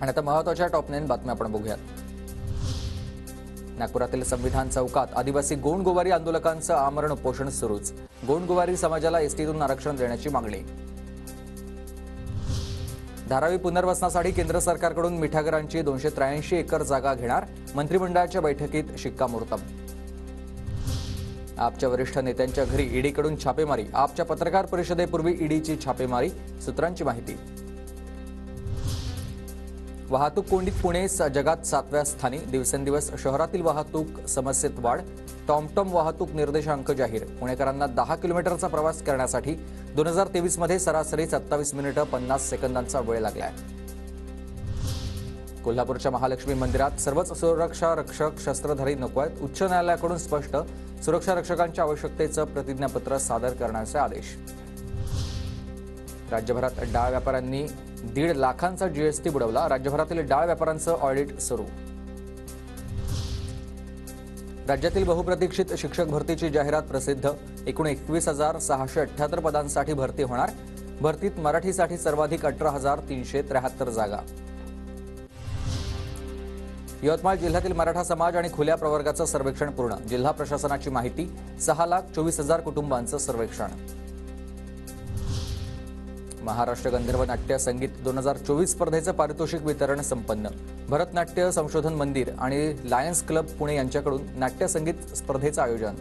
आणि आता महत्त्वाच्या टॉप 9 बातम्या आपण बघूयात। नागपुरातील संविधान चौकात आदिवासी गोंडगोवारी आंदोलकांचं आमरण उपोषण सुरूच। गोंडगोवारी समाजाला एसटीतून आरक्षण देण्याची मागणी। धारावी पुनर्वसनासाठी केंद्र सरकारकडून मिठागरांची 283 एकर जागा घेणार, मंत्रिमंडळाच्या बैठकीत शिक्कामोर्तब। आपच्या वरिष्ठ नेत्यांच्या घरी ईडीकडून छापेमारी, आपच्या पत्रकार परिषदेपूर्वी ईडीची छापेमारी, सूत्रांची माहिती। वाहतूक कोंडीत पुणे जगात 7व्या स्थानी, दिवसेंदिवस शहरातील वाहतूक समस्येत वाढ, टॉमटॉम वाहतूक निर्देशांक जाहीर। पुणेकरांना 10 किलोमीटरचा प्रवास करण्यासाठी 2023 मध्ये सरासरी 27 मिनिटं 50 सेकंदांचा वेळ लागलाय। कोल्हापूरच्या महालक्ष्मी मंदिरात सर्वच सुरक्षा रक्षक शस्त्रधारी नको आहेत, उच्च न्यायालयाकडून स्पष्ट, सुरक्षा रक्षकांच्या आवश्यकतेचं प्रतिज्ञापत्र सादर करण्याचे आदेश। राज्यभरात डाळ व्यापाऱ्यांनी 1.5 लाखांचा जीएसटी बुडवला, राज्यभरातील डाळ व्यापाऱ्यांचं ऑडिट सुरू। राज्यातील बहुप्रतीक्षित शिक्षक भरतीची जाहिरात प्रसिद्ध, एकूण 21,678 पदांसाठी भरती होणार, भरतीत मराठीसाठी सर्वाधिक 18,373 जागा। यवतमाळ जिल्ह्यातील मराठा समाज आणि खुल्या प्रवर्गाचं सर्वेक्षण पूर्ण, जिल्हा प्रशासनाची माहिती, 6,24,000 कुटुंबांचं सर्वेक्षण। महाराष्ट्र गंधर्व नाट्य संगीत 2024 स्पर्धेचं पारितोषिक वितरण संपन्न, भरतनाट्य संशोधन मंदिर आणि लायन्स क्लब पुणे यांच्याकडून नाट्य संगीत स्पर्धेचं आयोजन।